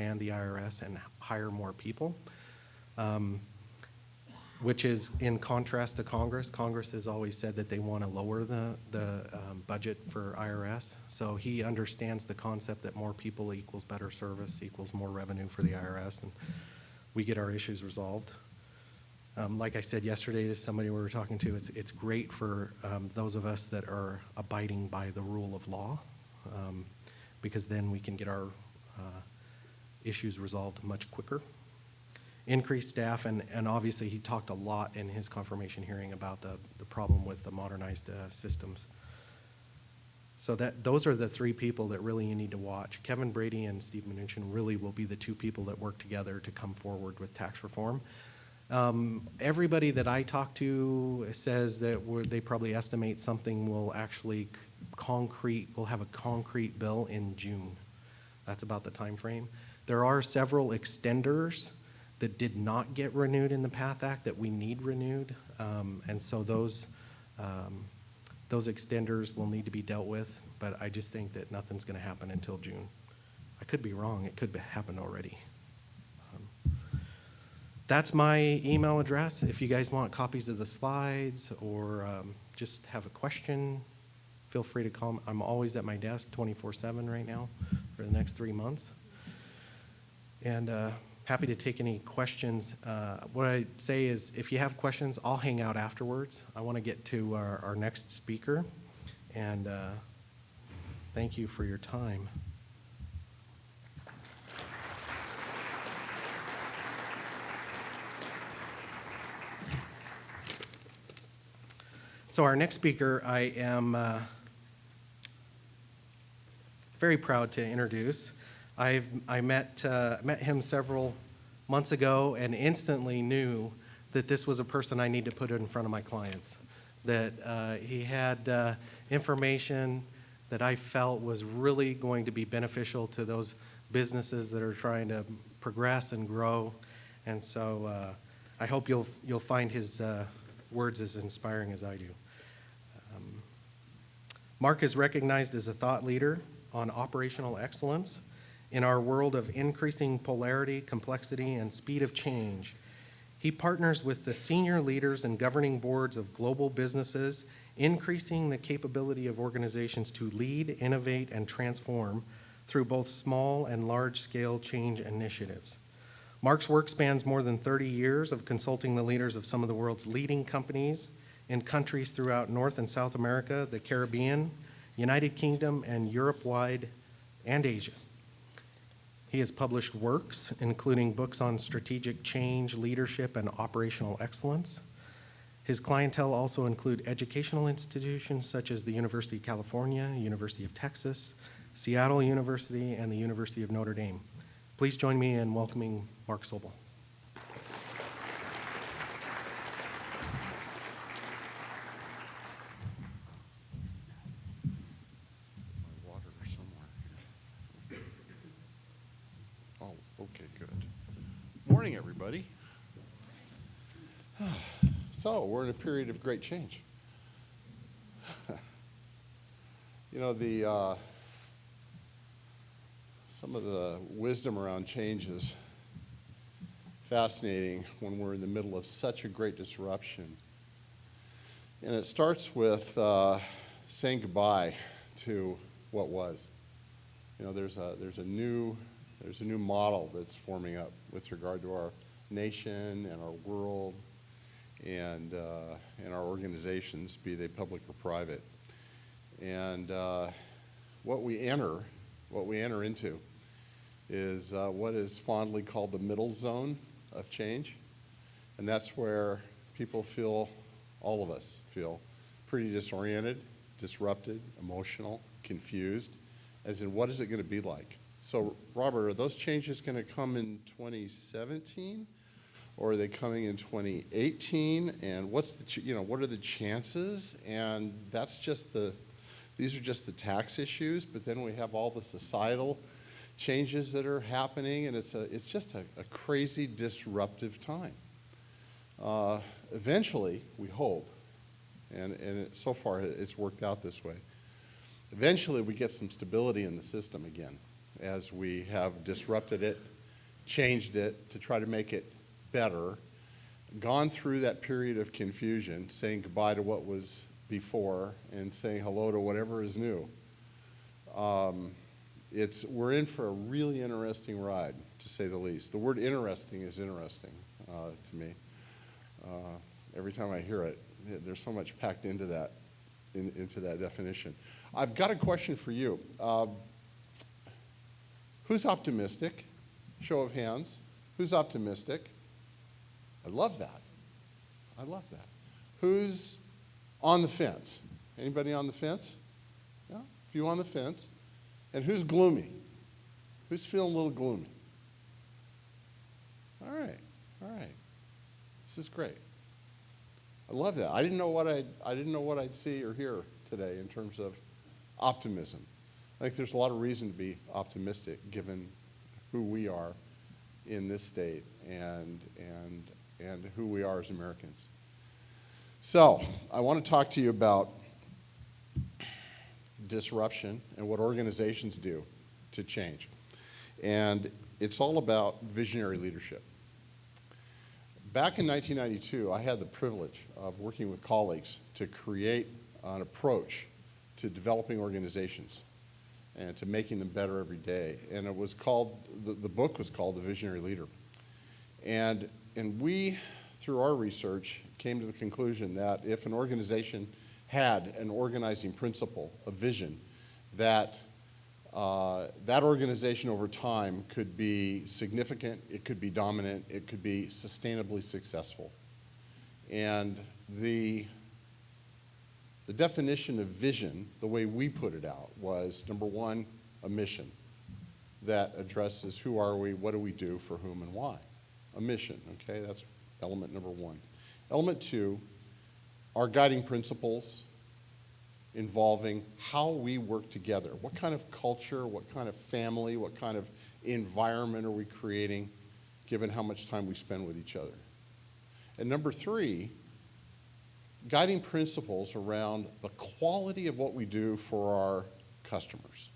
expand the IRS and hire more people, which is in contrast to Congress. Congress has always said that they want to lower the budget for IRS. So he understands the concept that more people equals better service, equals more revenue for the IRS, and we get our issues resolved. Like I said yesterday to somebody we were talking to, it's great for those of us that are abiding by the rule of law, because then we can get our issues resolved much quicker. Increased staff, and obviously he talked a lot in his confirmation hearing about the problem with the modernized systems. So those are the three people that really you need to watch. Kevin Brady and Steve Mnuchin really will be the two people that work together to come forward with tax reform. Everybody that I talk to says that they probably estimate something will actually we'll have a concrete bill in June. That's about the time frame. There are several extenders that did not get renewed in the PATH Act that we need renewed, and so those extenders will need to be dealt with, but I just think that nothing's going to happen until June. I could be wrong. It could happen already. That's my email address. If you guys want copies of the slides or just have a question, feel free to call me. I'm always at my desk 24/7 right now for the next 3 months. And happy to take any questions. What I'd say is if you have questions, I'll hang out afterwards. I want to get to our next speaker. And thank you for your time. So our next speaker, I am very proud to introduce. I met him several months ago and instantly knew that this was a person I need to put in front of my clients, that he had information that I felt was really going to be beneficial to those businesses that are trying to progress and grow. And so I hope you'll find his words as inspiring as I do. Mark is recognized as a thought leader on operational excellence in our world of increasing polarity, complexity, and speed of change. He partners with the senior leaders and governing boards of global businesses, increasing the capability of organizations to lead, innovate, and transform through both small and large-scale change initiatives. Mark's work spans more than 30 years of consulting the leaders of some of the world's leading companies in countries throughout North and South America, the Caribbean, United Kingdom, and Europe-wide, and Asia. He has published works, including books on strategic change, leadership, and operational excellence. His clientele also include educational institutions such as the University of California, University of Texas, Seattle University, and the University of Notre Dame. Please join me in welcoming Mark Sobel. Okay, good. Morning, everybody. So, we're in a period of great change. You know, some of the wisdom around change is fascinating when we're in the middle of such a great disruption. And it starts with saying goodbye to what was. You know, there's a new model that's forming up with regard to our nation and our world and our organizations, be they public or private. And what we enter into is what is fondly called the middle zone of change. And that's where people feel, all of us feel, pretty disoriented, disrupted, emotional, confused, as in what is it going to be like? So, Robert, are those changes going to come in 2017, or are they coming in 2018? And what are the chances? And these are just the tax issues, but then we have all the societal changes that are happening, and it's just a crazy disruptive time. Eventually, we hope, and so far it's worked out this way. Eventually, we get some stability in the system again. as we have disrupted it, changed it to try to make it better, gone through that period of confusion, saying goodbye to what was before and saying hello to whatever is new. We're in for a really interesting ride, to say the least. The word interesting is interesting to me. Every time I hear it, there's so much packed into that, into that definition. I've got a question for you. Who's optimistic? Show of hands. Who's optimistic? I love that. I love that. Who's on the fence? Anybody on the fence? Yeah, a few on the fence. And who's gloomy? Who's feeling a little gloomy? All right, all right. This is great. I love that. I didn't know what I'd see or hear today in terms of optimism. I think there's a lot of reason to be optimistic given who we are in this state and who we are as Americans. So I want to talk to you about disruption and what organizations do to change. And it's all about visionary leadership. Back in 1992, I had the privilege of working with colleagues to create an approach to developing organizations and to making them better every day. And it was called, the book was called The Visionary Leader. And we, through our research, came to the conclusion that if an organization had an organizing principle, a vision, that that organization over time could be significant, it could be dominant, it could be sustainably successful. And the definition of vision, the way we put it out, was number one, a mission that addresses who are we, what do we do, for whom and why. A mission, okay, that's element number one. Element two, our guiding principles involving how we work together. What kind of culture, what kind of family, what kind of environment are we creating given how much time we spend with each other? And number three, guiding principles around the quality of what we do for our customers.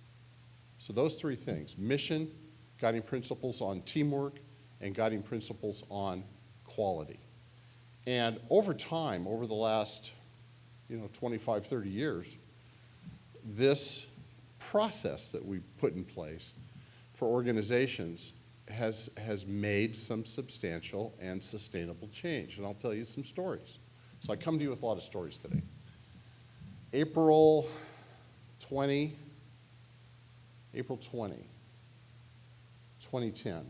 So those three things, mission, guiding principles on teamwork, and guiding principles on quality. And over time, over the last 25, 30 years, this process that we put in place for organizations has made some substantial and sustainable change. And I'll tell you some stories. So I come to you with a lot of stories today. April 20, 2010.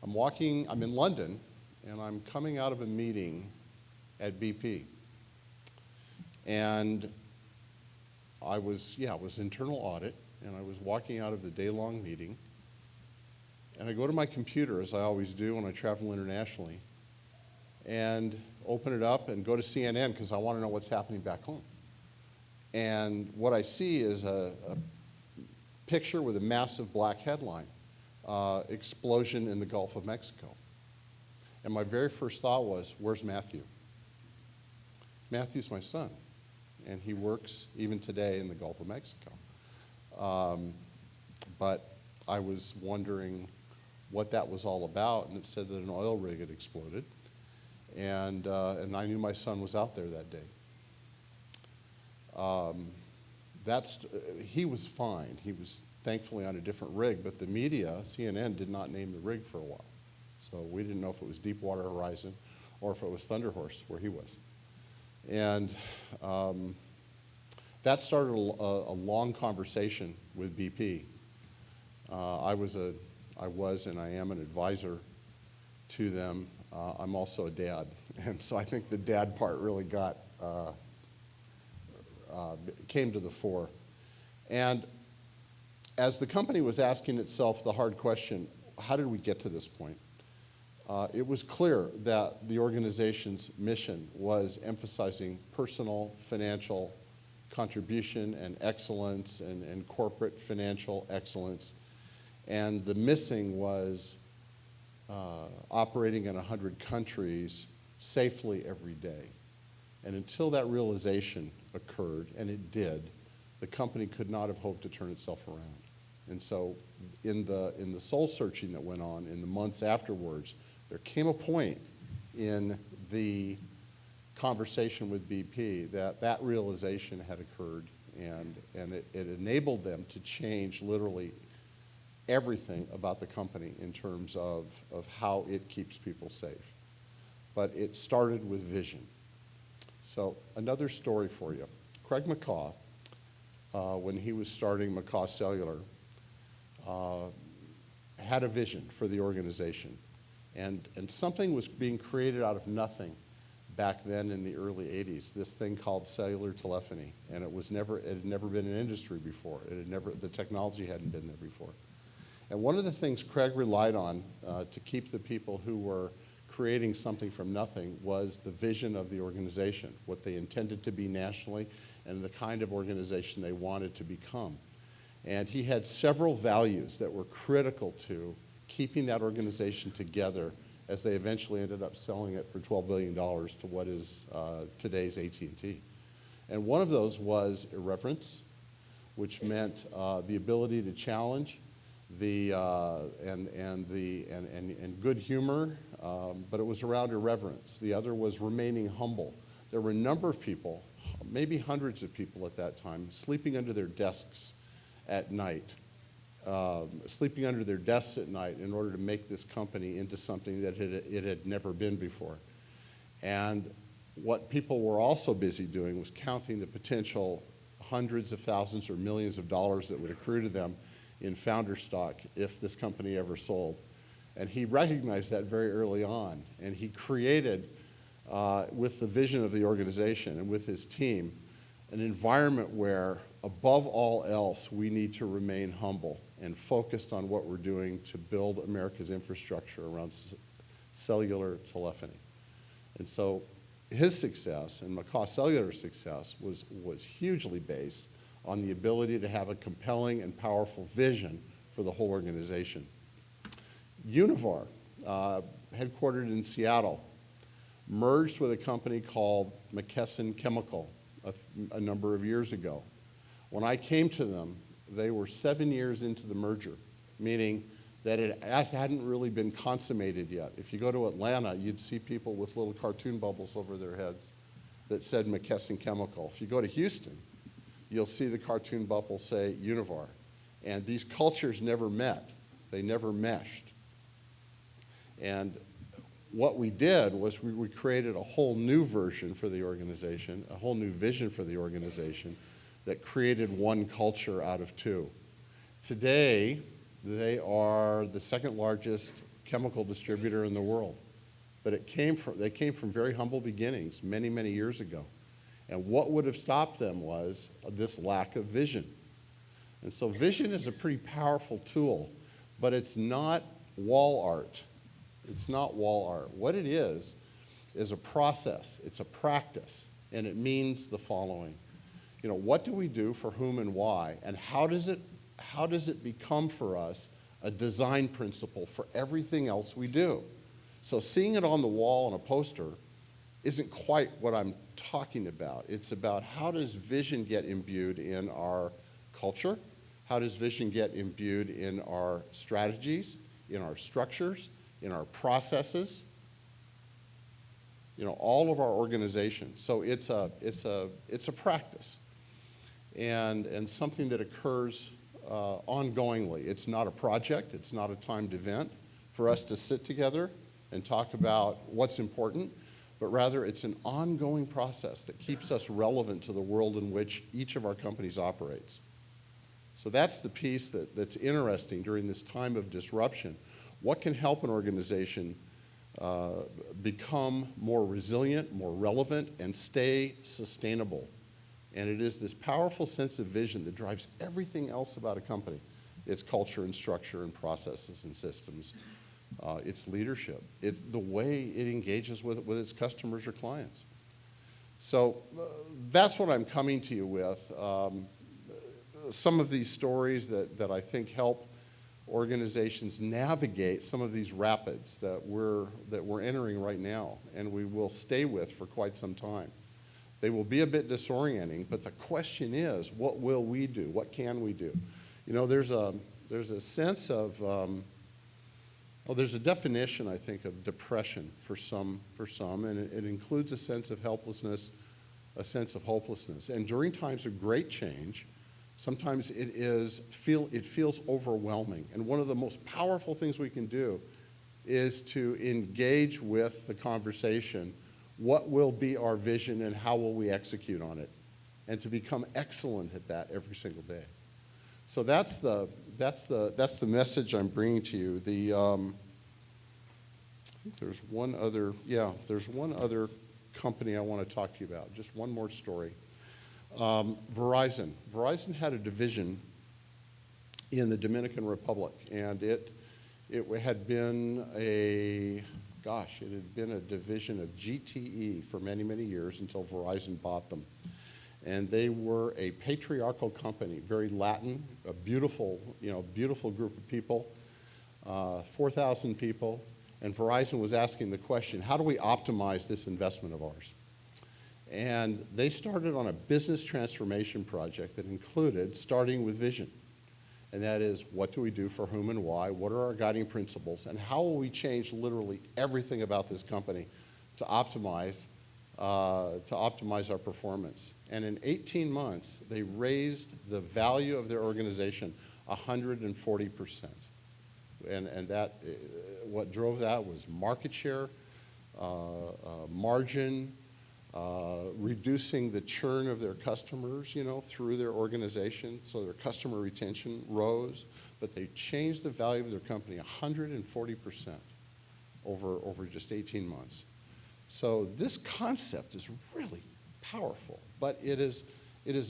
I'm in London, and I'm coming out of a meeting at BP. And it was internal audit, and I was walking out of the day-long meeting, and I go to my computer, as I always do when I travel internationally, and open it up and go to CNN because I want to know what's happening back home. And what I see is a picture with a massive black headline, explosion in the Gulf of Mexico. And my very first thought was, where's Matthew? Matthew's my son, and he works even today in the Gulf of Mexico. But I was wondering what that was all about, and it said that an oil rig had exploded, and I knew my son was out there that day. He was fine. He was thankfully on a different rig, but the media, CNN, did not name the rig for a while. So we didn't know if it was Deepwater Horizon or if it was Thunder Horse, where he was. And that started a long conversation with BP. I was and I am an advisor to them. I'm also a dad, and so I think the dad part really came to the fore. And as the company was asking itself the hard question, how did we get to this point? It was clear that the organization's mission was emphasizing personal financial contribution and excellence and corporate financial excellence. And the missing was operating in 100 countries safely every day. And until that realization occurred, and it did, the company could not have hoped to turn itself around. And so in the soul searching that went on in the months afterwards, there came a point in the conversation with BP that realization had occurred, and it enabled them to change literally everything about the company in terms of how it keeps people safe. But it started with vision. So another story for you. Craig McCaw, when he was starting McCaw Cellular, had a vision for the organization. And something was being created out of nothing back then in the early 80s, this thing called cellular telephony. And it had never been an industry before. The technology hadn't been there before. And one of the things Craig relied on to keep the people who were creating something from nothing was the vision of the organization, what they intended to be nationally, and the kind of organization they wanted to become. And he had several values that were critical to keeping that organization together as they eventually ended up selling it for $12 billion to what is today's AT&T. And one of those was irreverence, which meant the ability to challenge, and good humor, but it was around irreverence. The other was remaining humble. There were a number of people, maybe hundreds of people at that time, sleeping under their desks at night, in order to make this company into something that it had never been before. And what people were also busy doing was counting the potential hundreds of thousands or millions of dollars that would accrue to them in founder stock if this company ever sold. And he recognized that very early on, and he created, with the vision of the organization and with his team, an environment where, above all else, we need to remain humble and focused on what we're doing to build America's infrastructure around cellular telephony. And so his success and McCaw Cellular's success was hugely based on the ability to have a compelling and powerful vision for the whole organization. Univar, headquartered in Seattle, merged with a company called McKesson Chemical a number of years ago. When I came to them, they were 7 years into the merger, meaning that it hadn't really been consummated yet. If you go to Atlanta, you'd see people with little cartoon bubbles over their heads that said McKesson Chemical. If you go to Houston, you'll see the cartoon bubble say Univar. And these cultures never met. They never meshed. And what we did was we created a whole new version for the organization, a whole new vision for the organization that created one culture out of two. Today, they are the second largest chemical distributor in the world. But they came from very humble beginnings many, many years ago. And what would have stopped them was this lack of vision. And so vision is a pretty powerful tool, but it's not wall art. It's not wall art. What it is a process. It's a practice. And it means the following. You know, what do we do for whom and why? And how does it become for us a design principle for everything else we do? So seeing it on the wall on a poster isn't quite what I'm talking about. It's about how does vision get imbued in our culture? How does vision get imbued in our strategies, in our structures, in our processes? You know, all of our organizations. So it's a practice and something that occurs ongoingly. It's not a project. It's not a timed event for us to sit together and talk about what's important, but rather it's an ongoing process that keeps us relevant to the world in which each of our companies operates. So that's the piece that's interesting during this time of disruption. What can help an organization become more resilient, more relevant, and stay sustainable? And it is this powerful sense of vision that drives everything else about a company. Its culture and structure and processes and systems. Its leadership. It's the way it engages with its customers or clients. So that's what I'm coming to you with. Some of these stories that I think help organizations navigate some of these rapids that we're entering right now, and we will stay with for quite some time. They will be a bit disorienting, but the question is, what will we do? What can we do? You know, there's a a sense of, well, there's a definition, I think, of depression for some, and it includes a sense of helplessness, a sense of hopelessness. And during times of great change, sometimes it feels overwhelming. And one of the most powerful things we can do is to engage with the conversation. What will be our vision and how will we execute on it? And to become excellent at that every single day. So that's the message I'm bringing to you. I think there's one other company I want to talk to you about. Just one more story. Verizon. Verizon had a division in the Dominican Republic, and it had been a division of GTE for many, many years until Verizon bought them. And they were a patriarchal company, very Latin, a beautiful group of people, 4,000 people. And Verizon was asking the question, how do we optimize this investment of ours? And they started on a business transformation project that included starting with vision. And that is, what do we do for whom and why? What are our guiding principles? And how will we change literally everything about this company to optimize our performance? And in 18 months, they raised the value of their organization 140%. And that, what drove that was market share, margin, reducing the churn of their customers, through their organization, so their customer retention rose. But they changed the value of their company 140% over just 18 months. So this concept is really powerful, but it is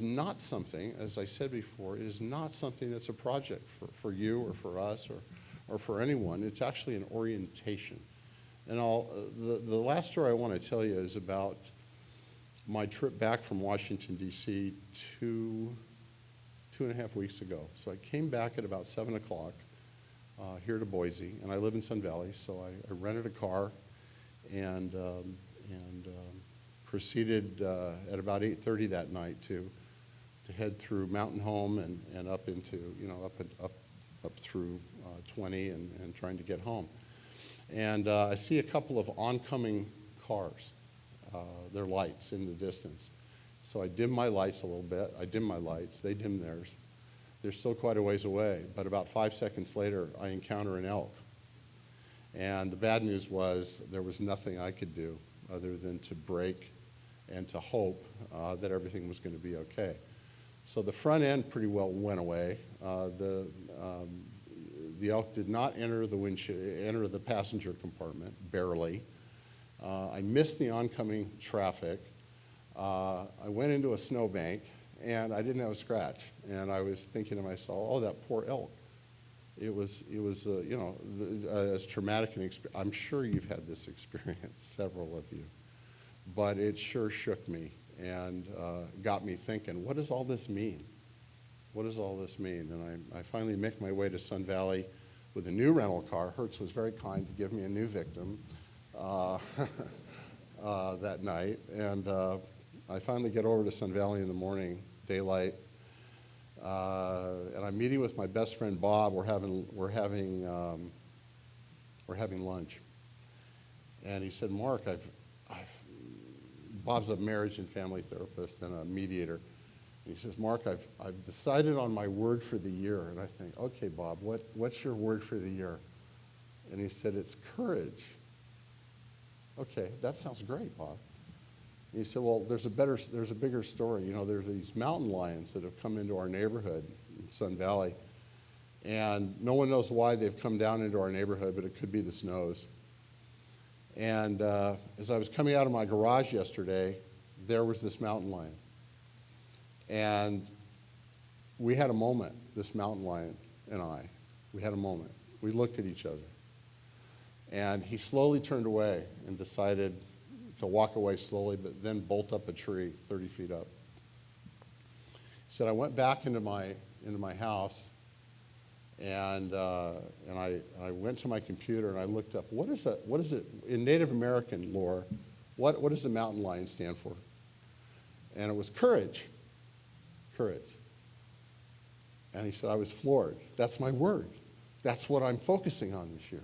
not something, as I said before, it is not something that's a project for you or for us or for anyone. It's actually an orientation. And the last story I want to tell you is about my trip back from Washington, D.C. two and a half weeks ago. So I came back at about 7 o'clock here to Boise, and I live in Sun Valley, so I rented a car and proceeded at about 8:30 that night to head through Mountain Home and up into, up through 20 and trying to get home. And I see a couple of oncoming cars, their lights in the distance. So I dim my lights a little bit. I dim my lights. They dim theirs. They're still quite a ways away, but about 5 seconds later, I encounter an elk. And the bad news was there was nothing I could do other than to brake and to hope that everything was going to be okay. So the front end pretty well went away. The elk did not enter the passenger compartment, barely. I missed the oncoming traffic. I went into a snowbank, and I didn't have a scratch. And I was thinking to myself, oh, that poor elk. It was as traumatic an experience. I'm sure you've had this experience, several of you. But it sure shook me and got me thinking, what does all this mean? What does all this mean? And I finally make my way to Sun Valley with a new rental car. Hertz was very kind to give me a new victim that night. And I finally get over to Sun Valley in the morning, daylight. And I'm meeting with my best friend Bob. We're having lunch, and he said, "Mark, Bob's a marriage and family therapist and a mediator." And he says, "Mark, I've decided on my word for the year." And I think, "Okay, Bob, what's your word for the year?" And he said, "It's courage." Okay, that sounds great, Bob. And he said, "Well, there's a bigger story. There's these mountain lions that have come into our neighborhood in Sun Valley, and no one knows why they've come down into our neighborhood, but it could be the snows. And as I was coming out of my garage yesterday, there was this mountain lion. And we had a moment, this mountain lion and I. We had a moment. We looked at each other. And he slowly turned away and decided to walk away slowly, but then bolt up a tree 30 feet up. He said, I went back into my house, and I went to my computer and I looked up, what is it, in Native American lore, what does the mountain lion stand for? And it was courage. Courage. And he said, I was floored. That's my word. That's what I'm focusing on this year.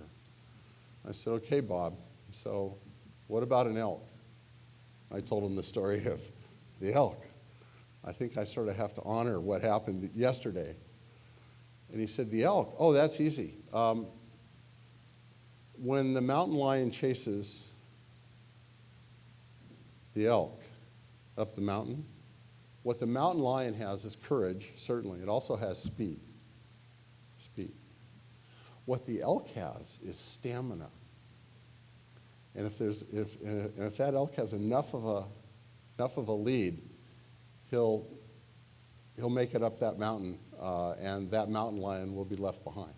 I said, okay, Bob, so what about an elk? I told him the story of the elk. I think I sort of have to honor what happened yesterday. And he said, the elk, oh, that's easy. When the mountain lion chases the elk up the mountain, what the mountain lion has is courage, certainly. It also has speed. Speed. What the elk has is stamina. And if that elk has enough of a lead, he'll make it up that mountain, and that mountain lion will be left behind.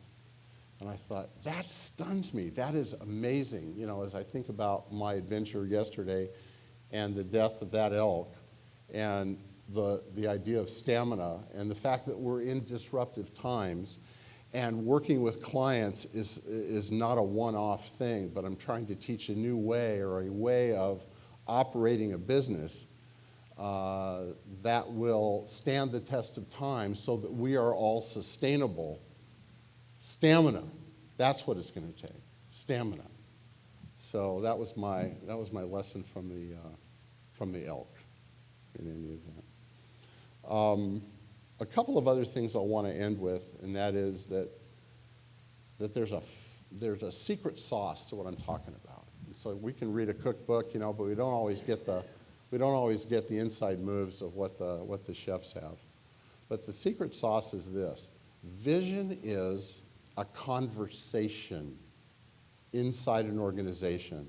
And I thought, that stuns me. That is amazing. You know, as I think about my adventure yesterday and the death of that elk, and the idea of stamina, and the fact that we're in disruptive times, and working with clients is not a one-off thing, but I'm trying to teach a new way, or a way of operating a business that will stand the test of time so that we are all sustainable. Stamina, that's what it's going to take, stamina. So that was my lesson from the elk in any event. A couple of other things I want to end with, and that is that there's a secret sauce to what I'm talking about. And so we can read a cookbook, you know, but we don't always get the inside moves of what the chefs have. But the secret sauce is this: vision is a conversation inside an organization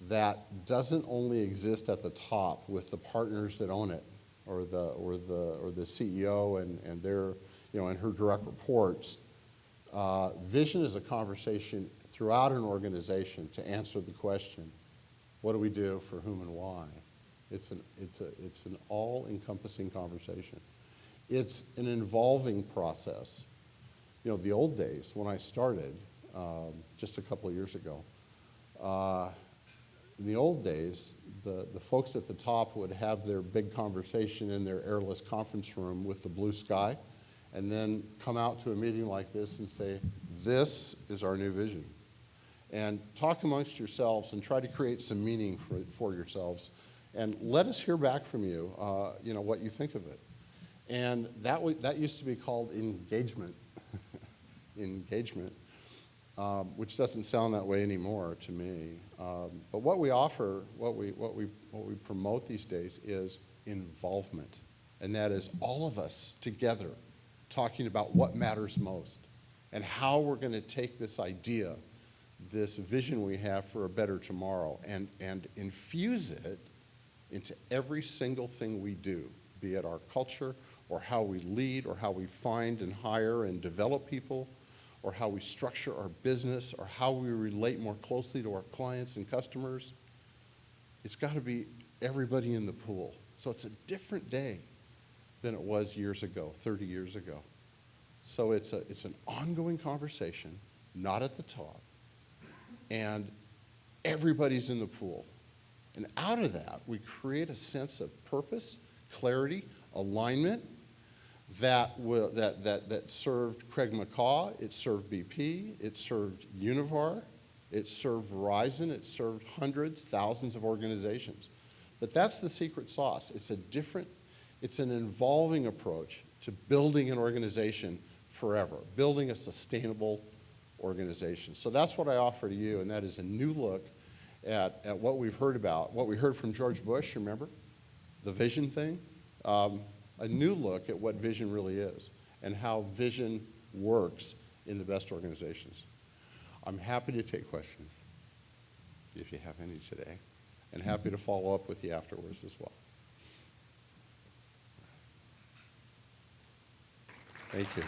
that doesn't only exist at the top with the partners that own it, or the CEO and their, you know, and her direct reports. Vision is a conversation throughout an organization to answer the question, what do we do, for whom, and why? It's an all-encompassing conversation. It's an involving process. You know, the old days when I started, just a couple of years ago, in the old days, the folks at the top would have their big conversation in their airless conference room with the blue sky, and then come out to a meeting like this and say, this is our new vision. And talk amongst yourselves and try to create some meaning for yourselves. And let us hear back from you, you know, what you think of it. And that used to be called engagement. Engagement. Which doesn't sound that way anymore to me. But what we offer, what we promote these days is involvement. And that is all of us together talking about what matters most and how we're going to take this idea, this vision we have for a better tomorrow, and infuse it into every single thing we do, be it our culture, or how we lead, or how we find and hire and develop people, or how we structure our business, or how we relate more closely to our clients and customers. It's got to be everybody in the pool. So it's a different day than it was years ago, 30 years ago. So it's an ongoing conversation, not at the top, and everybody's in the pool. And out of that, we create a sense of purpose, clarity, alignment, that served Craig McCaw, it served BP, it served Univar, it served Verizon, it served hundreds, thousands of organizations. But that's the secret sauce. It's an involving approach to building an organization forever, building a sustainable organization. So that's what I offer to you, and that is a new look at what we've heard about, what we heard from George Bush, remember? The vision thing. A new look at what vision really is and how vision works in the best organizations. I'm happy to take questions, if you have any today, and happy to follow up with you afterwards as well. Thank you.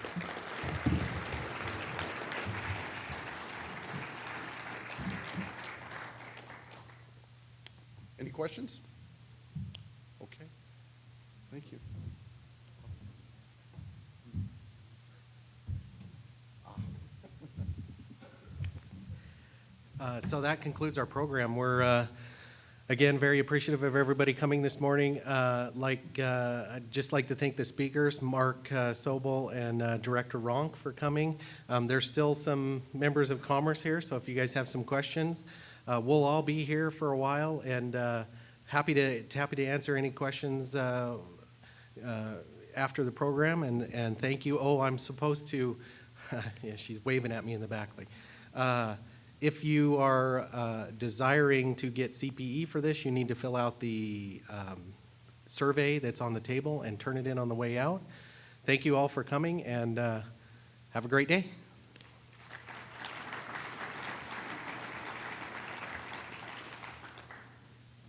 Any questions? Okay. Thank you. So that concludes our program. We're Again, very appreciative of everybody coming this morning. I'd just like to thank the speakers, Mark Sobel and Director Ronk, for coming. There's still some members of Commerce here, so if you guys have some questions, we'll all be here for a while, and happy to answer any questions after the program. And thank you. Oh, I'm supposed to. Yeah, she's waving at me in the back. If you are desiring to get CPE for this, you need to fill out the survey that's on the table and turn it in on the way out. Thank you all for coming, and have a great day.